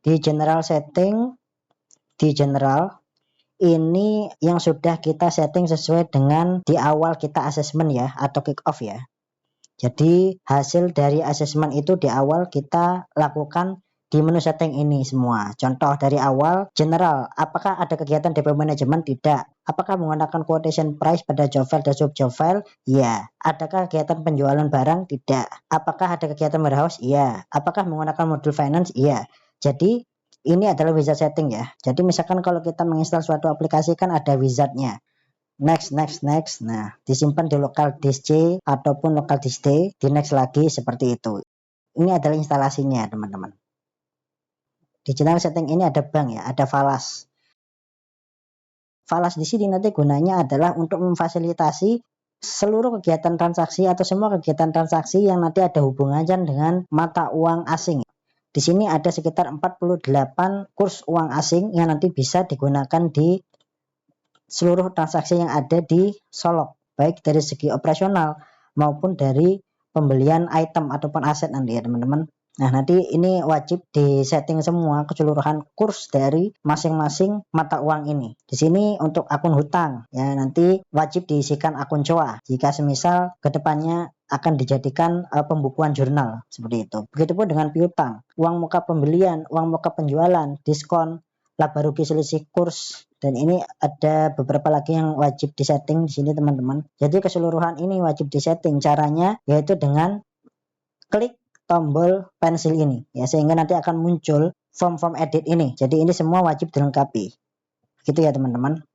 Di general setting, di general ini yang sudah kita setting sesuai dengan di awal kita assessment ya, atau kick off ya. Jadi hasil dari assessment itu di awal kita lakukan di menu setting ini semua. Contoh dari awal general, apakah ada kegiatan DP manajemen? Tidak. Apakah menggunakan quotation price pada job file dan sub job file? Ya. Adakah kegiatan penjualan barang? Tidak. Apakah ada kegiatan warehouse? Iya. Apakah menggunakan modul finance? Iya. Jadi ini adalah wizard setting ya. Jadi misalkan kalau kita menginstal suatu aplikasi kan ada wizardnya. Next. Nah, disimpan di local disk C ataupun local disk D, di next lagi seperti itu. Ini adalah instalasinya, teman-teman. Di general setting ini ada bank ya, ada falas. Falas di sini nanti gunanya adalah untuk memfasilitasi seluruh kegiatan transaksi atau semua kegiatan transaksi yang nanti ada hubungannya dengan mata uang asing. Di sini ada sekitar 48 kurs uang asing yang nanti bisa digunakan di seluruh transaksi yang ada di Solok, baik dari segi operasional maupun dari pembelian item ataupun aset nanti ya teman-teman. Nah, nanti ini wajib di setting semua keseluruhan kurs dari masing-masing mata uang ini. Di sini untuk akun hutang ya, nanti wajib diisikan akun COA jika semisal kedepannya akan dijadikan pembukuan jurnal seperti itu. Begitupun dengan piutang, uang muka pembelian, uang muka penjualan, diskon, laba rugi selisih kurs, dan ini ada beberapa lagi yang wajib disetting di sini teman-teman. Jadi keseluruhan ini wajib disetting. Caranya yaitu dengan klik tombol pensil ini ya, sehingga nanti akan muncul form edit ini. Jadi ini semua wajib dilengkapi. Gitu ya teman-teman.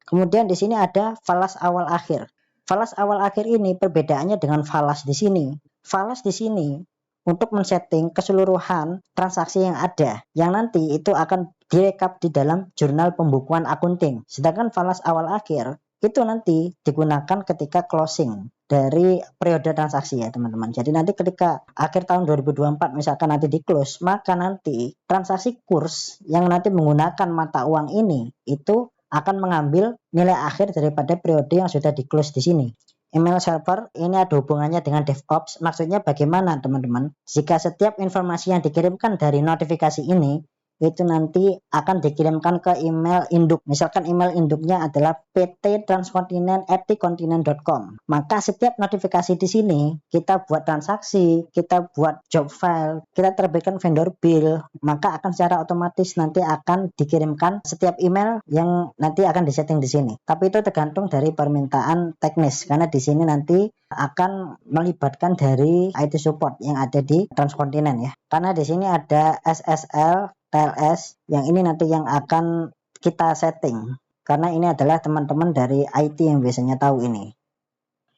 Kemudian di sini ada falas awal akhir. Falas awal akhir ini perbedaannya dengan falas di sini. Falas di sini untuk men-setting keseluruhan transaksi yang ada, yang nanti itu akan direkap di dalam jurnal pembukuan akunting. Sedangkan falas awal akhir itu nanti digunakan ketika closing dari periode transaksi ya teman-teman. Jadi nanti ketika akhir tahun 2024 misalkan nanti di close, maka nanti transaksi kurs yang nanti menggunakan mata uang ini itu akan mengambil nilai akhir daripada periode yang sudah di close di sini. Email server ini ada hubungannya dengan DevOps. Maksudnya bagaimana teman-teman? Jika setiap informasi yang dikirimkan dari notifikasi ini itu nanti akan dikirimkan ke email induk. Misalkan email induknya adalah pt.transcontinent@tcontinent.com. Maka setiap notifikasi di sini kita buat transaksi, kita buat job file, kita terbitkan vendor bill, maka akan secara otomatis nanti akan dikirimkan setiap email yang nanti akan disetting di sini. Tapi itu tergantung dari permintaan teknis, karena di sini nanti akan melibatkan dari IT support yang ada di Transcontinent ya. Karena di sini ada SSL, TLS, yang ini nanti yang akan kita setting, karena ini adalah teman-teman dari IT yang biasanya tahu ini.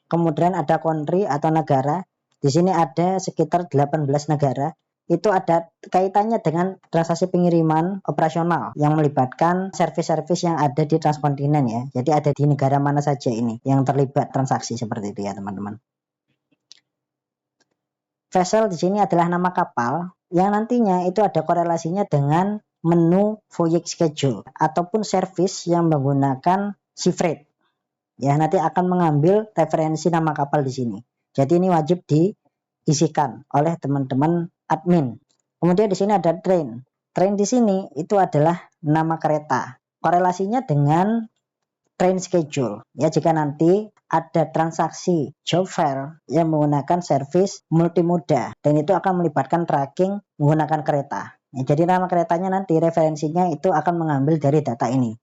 Kemudian ada country atau negara. Di sini ada sekitar 18 negara. Itu ada kaitannya dengan transaksi pengiriman operasional yang melibatkan servis-servis yang ada di Transcontinent ya. Jadi ada di negara mana saja ini yang terlibat transaksi seperti itu ya teman-teman. Vessel di sini adalah nama kapal yang nantinya itu ada korelasinya dengan menu voyage schedule ataupun service yang menggunakan sea freight. Ya, nanti akan mengambil referensi nama kapal di sini. Jadi ini wajib diisikan oleh teman-teman admin. Kemudian di sini ada train. Train di sini itu adalah nama kereta. Korelasinya dengan train schedule. Ya, jika nanti ada transaksi job file yang menggunakan service multimoda dan itu akan melibatkan tracking menggunakan kereta. Ya, jadi nama keretanya nanti referensinya itu akan mengambil dari data ini.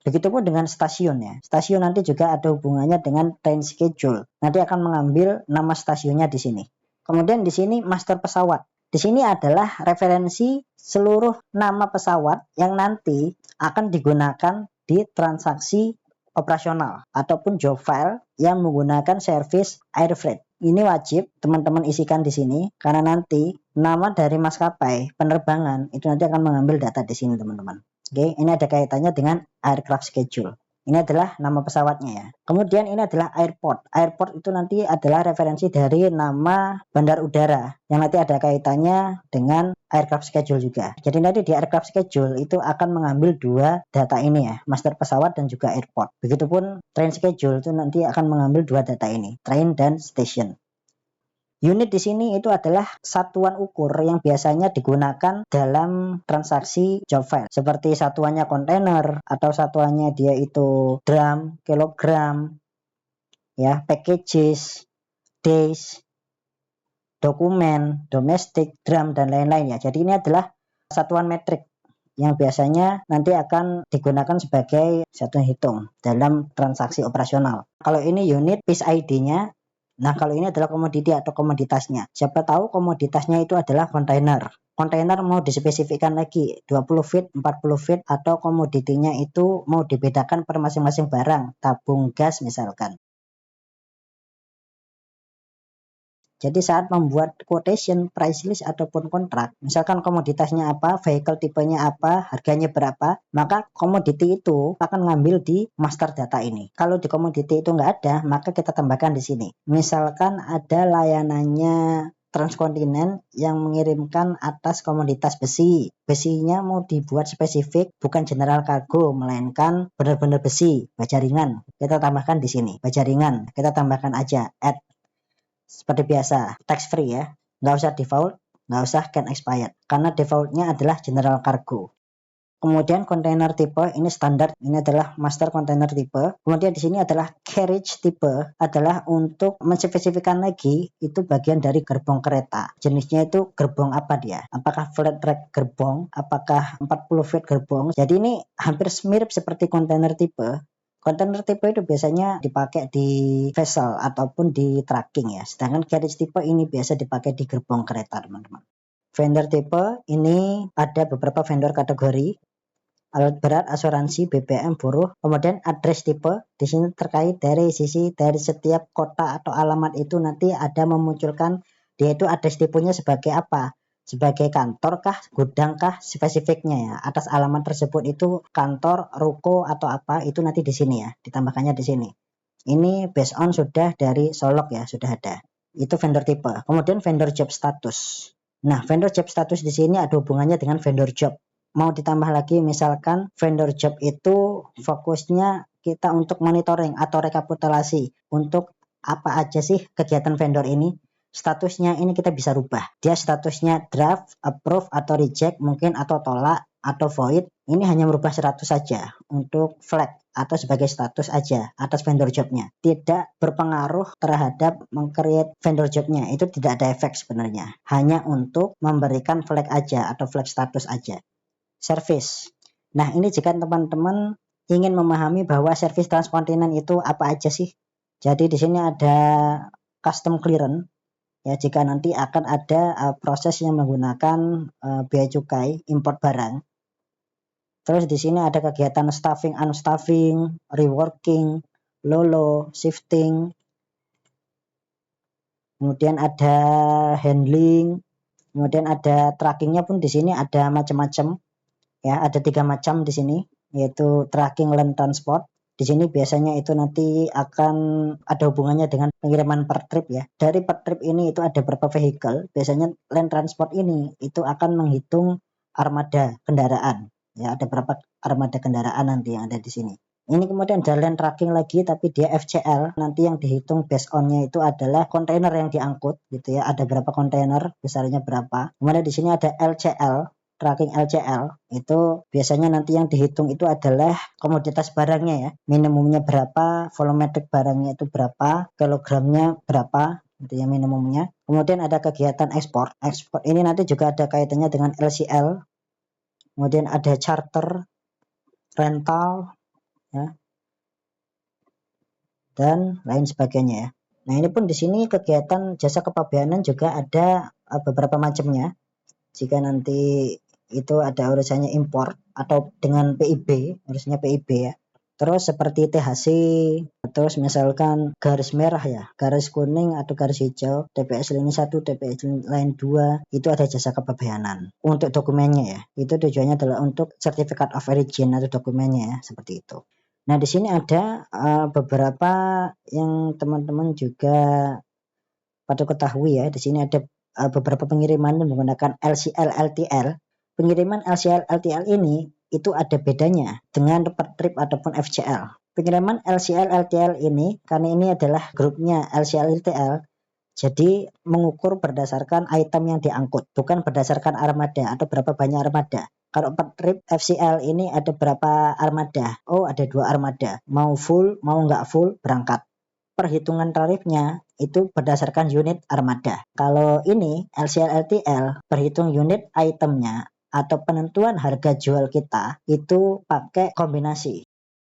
Begitupun dengan stasiun ya. Stasiun nanti juga ada hubungannya dengan train schedule. Nanti akan mengambil nama stasiunnya di sini. Kemudian di sini master pesawat. Di sini adalah referensi seluruh nama pesawat yang nanti akan digunakan di transaksi operasional ataupun job file yang menggunakan service air freight. Ini wajib teman-teman isikan di sini karena nanti nama dari maskapai penerbangan itu nanti akan mengambil data di sini teman-teman. Oke, ini ada kaitannya dengan aircraft schedule. Ini adalah nama pesawatnya ya. Kemudian ini adalah airport. Airport itu nanti adalah referensi dari nama bandar udara yang nanti ada kaitannya dengan aircraft schedule juga. Jadi nanti di aircraft schedule itu akan mengambil dua data ini ya, master pesawat dan juga airport. Begitupun train schedule itu nanti akan mengambil dua data ini, train dan station. Unit di sini itu adalah satuan ukur yang biasanya digunakan dalam transaksi job file. Seperti satuannya kontainer atau satuannya dia itu drum, kilogram, ya, packages, days, dokumen, domestik, drum, dan lain-lain ya. Jadi ini adalah satuan metrik yang biasanya nanti akan digunakan sebagai satuan hitung dalam transaksi operasional. Kalau ini unit piece ID-nya. Nah, kalau ini adalah komoditi atau komoditasnya. Siapa tahu komoditasnya itu adalah kontainer. Kontainer mau dispesifikkan lagi 20 feet, 40 feet, atau komoditinya itu mau dibedakan per masing-masing barang, tabung gas misalkan. Jadi saat membuat quotation, price list ataupun kontrak, misalkan komoditasnya apa, vehicle tipenya apa, harganya berapa, maka komoditi itu akan ngambil di master data ini. Kalau di komoditi itu nggak ada, maka kita tambahkan di sini. Misalkan ada layanannya Transkontinen yang mengirimkan atas komoditas besi. Besinya mau dibuat spesifik, bukan general cargo, melainkan benar-benar besi, baja ringan. Kita tambahkan di sini, baja ringan. Kita tambahkan aja add. Seperti biasa, tax free ya, nggak usah default, nggak usah can expired, karena defaultnya adalah general cargo. Kemudian kontainer tipe ini standar, ini adalah master kontainer tipe. Kemudian di sini adalah carriage tipe, adalah untuk menspesifikkan lagi itu bagian dari gerbong kereta. Jenisnya itu gerbong apa dia? Apakah flat rack gerbong? Apakah 40 feet gerbong? Jadi ini hampir mirip seperti kontainer tipe. Kontainer tipe itu biasanya dipakai di vessel ataupun di tracking ya. Sedangkan carriage tipe ini biasa dipakai di gerbong kereta, teman-teman. Vendor tipe ini ada beberapa vendor kategori: alat berat, asuransi, BBM, buruh. Kemudian address tipe di sini terkait dari setiap kota atau alamat itu nanti ada memunculkan dia itu address tipenya sebagai apa? Sebagai kantor kah, gudang kah, spesifiknya ya. Atas alamat tersebut itu kantor, ruko atau apa, itu nanti di sini ya, ditambahkannya di sini. Ini based on sudah dari Solok ya, sudah ada. Itu vendor tipe. Kemudian vendor job status. Nah, vendor job status di sini ada hubungannya dengan vendor job. Mau ditambah lagi misalkan vendor job itu fokusnya kita untuk monitoring atau rekapitulasi untuk apa aja sih kegiatan vendor ini. Statusnya ini kita bisa rubah. Dia statusnya draft, approve, atau reject mungkin, atau tolak, atau void. Ini hanya merubah 100 saja untuk flag atau sebagai status aja atas vendor jobnya. Tidak berpengaruh terhadap meng-create vendor jobnya. Itu tidak ada efek sebenarnya. Hanya untuk memberikan flag aja atau flag status aja. Service. Nah, ini jika teman-teman ingin memahami bahwa service transkontinen itu apa aja sih. Jadi di sini ada custom clearance. Ya, jika nanti akan ada proses yang menggunakan bea cukai import barang. Terus di sini ada kegiatan staffing, unstaffing, reworking, lolo, shifting. Kemudian ada handling, kemudian ada trackingnya pun di sini ada macam-macam. Ya, ada 3 macam di sini, yaitu tracking land transport. Di sini biasanya itu nanti akan ada hubungannya dengan pengiriman per trip ya. Dari per trip ini itu ada berapa vehicle. Biasanya land transport ini itu akan menghitung armada kendaraan. Ya, ada berapa armada kendaraan nanti yang ada di sini. Ini kemudian ada land tracking lagi, tapi dia FCL. Nanti yang dihitung based on-nya itu adalah kontainer yang diangkut gitu ya. Ada berapa kontainer, besarnya berapa. Kemudian di sini ada LCL. Tracking LCL itu biasanya nanti yang dihitung itu adalah komoditas barangnya ya, minimumnya berapa, volumetrik barangnya itu berapa, kilogramnya berapa, itu ya minimumnya. Kemudian ada kegiatan ekspor. Ekspor ini nanti juga ada kaitannya dengan LCL. Kemudian ada charter, rental, ya, dan lain sebagainya ya. Nah, ini pun di sini kegiatan jasa kepabeanan juga ada beberapa macamnya. Jika nanti itu ada urusannya impor atau dengan PIB, urusnya PIB ya. Terus seperti THC, terus misalkan garis merah ya, garis kuning atau garis hijau, TPS line 1, TPS line 2, itu ada jasa kepabeanan. Untuk dokumennya ya, itu tujuannya adalah untuk certificate of origin atau dokumennya ya, seperti itu. Nah, di sini ada beberapa yang teman-teman juga patut ketahui ya. Di sini ada beberapa pengiriman menggunakan LCL LTL. Pengiriman LCL LTL ini itu ada bedanya dengan per trip ataupun FCL. Pengiriman LCL LTL ini, karena ini adalah grupnya LCL LTL, Jadi mengukur berdasarkan item yang diangkut, bukan berdasarkan armada atau berapa banyak armada. Kalau 4 trip FCL ini ada berapa armada? Oh, ada 2 armada. Mau full, mau nggak full, berangkat. Perhitungan tarifnya itu berdasarkan unit armada. Kalau ini LCL LTL, berhitung unit itemnya atau penentuan harga jual kita itu pakai kombinasi.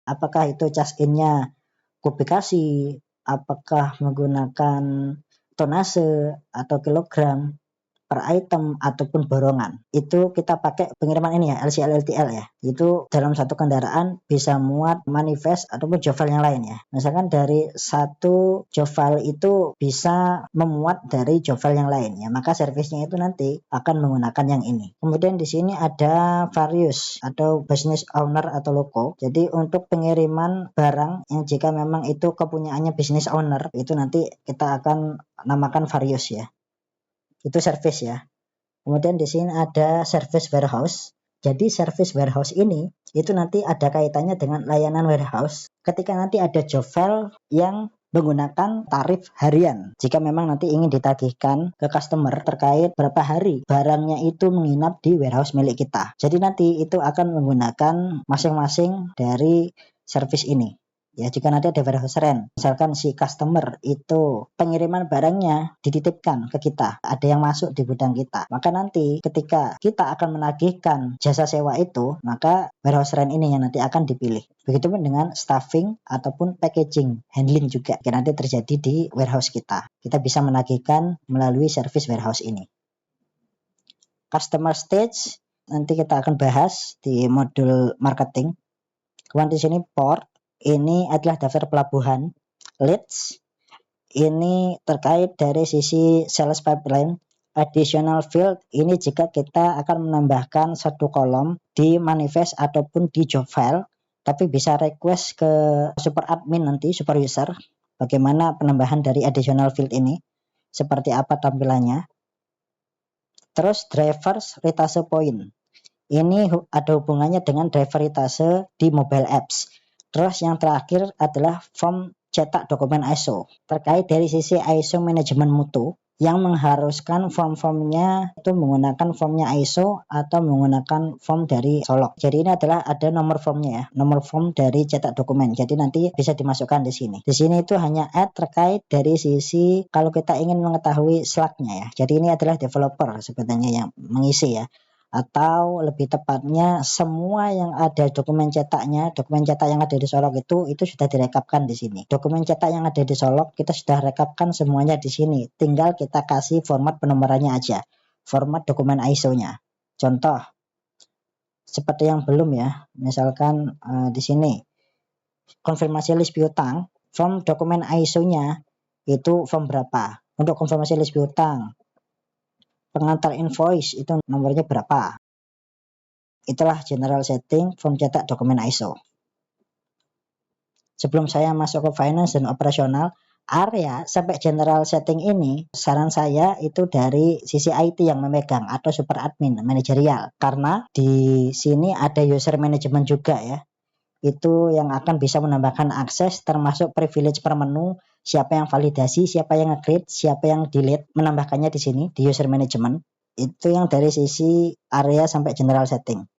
Apakah itu cash in-nya kubikasi, apakah menggunakan tonase atau kilogram per item ataupun borongan. Itu kita pakai pengiriman ini ya, LCL LTL ya. Itu dalam satu kendaraan bisa muat manifest ataupun job file yang lain ya. Misalkan dari satu job file itu bisa memuat dari job file yang lain ya, maka servisnya itu nanti akan menggunakan yang ini. Kemudian di sini ada various atau business owner atau logo. Jadi untuk pengiriman barang yang jika memang itu kepunyaannya business owner, itu nanti kita akan namakan various ya. Itu service ya. Kemudian di sini ada service warehouse. Jadi service warehouse ini itu nanti ada kaitannya dengan layanan warehouse. Ketika nanti ada job file yang menggunakan tarif harian. Jika memang nanti ingin ditagihkan ke customer terkait berapa hari barangnya itu menginap di warehouse milik kita. Jadi nanti itu akan menggunakan masing-masing dari service ini. Ya, jika nanti ada warehouse rent, misalkan si customer itu pengiriman barangnya dititipkan ke kita, ada yang masuk di gudang kita, maka nanti ketika kita akan menagihkan jasa sewa itu, maka warehouse rent ini yang nanti akan dipilih. Begitupun dengan staffing ataupun packaging, handling juga yang nanti terjadi di warehouse kita. Kita bisa menagihkan melalui service warehouse ini. Customer stage nanti kita akan bahas di modul marketing. Kemudian di sini port. Ini adalah daftar pelabuhan. Leads ini terkait dari sisi sales pipeline. Additional field ini jika kita akan menambahkan satu kolom di manifest ataupun di job file, tapi bisa request ke super admin nanti, super user, bagaimana penambahan dari additional field ini, seperti apa tampilannya. Terus drivers retase point. Ini ada hubungannya dengan driver retase di mobile apps. Terus yang terakhir adalah form cetak dokumen ISO. Terkait dari sisi ISO manajemen mutu yang mengharuskan form-formnya itu menggunakan formnya ISO atau menggunakan form dari Solok. Jadi ini adalah ada nomor formnya ya, nomor form dari cetak dokumen. Jadi nanti bisa dimasukkan di sini. Di sini itu hanya add terkait dari sisi kalau kita ingin mengetahui slug-nya ya. Jadi ini adalah developer sebenarnya yang mengisi ya. Atau lebih tepatnya semua yang ada dokumen cetaknya, dokumen cetak yang ada di Solok itu sudah direkapkan di sini. Dokumen cetak yang ada di Solok kita sudah rekapkan semuanya di sini. Tinggal kita kasih format penomorannya aja, format dokumen ISO-nya. Contoh seperti yang belum ya, misalkan di sini konfirmasi list piutang, form dokumen ISO-nya itu form berapa? Untuk konfirmasi list piutang, pengantar invoice itu nomornya berapa. Itulah general setting form cetak dokumen ISO. Sebelum saya masuk ke finance dan operasional, area sampai general setting ini saran saya itu dari sisi IT yang memegang atau super admin manajerial. Karena di sini ada user management juga ya. Itu yang akan bisa menambahkan akses termasuk privilege per menu, siapa yang validasi, siapa yang nge-create, siapa yang delete, menambahkannya di sini di user management. Itu yang dari sisi area sampai general setting.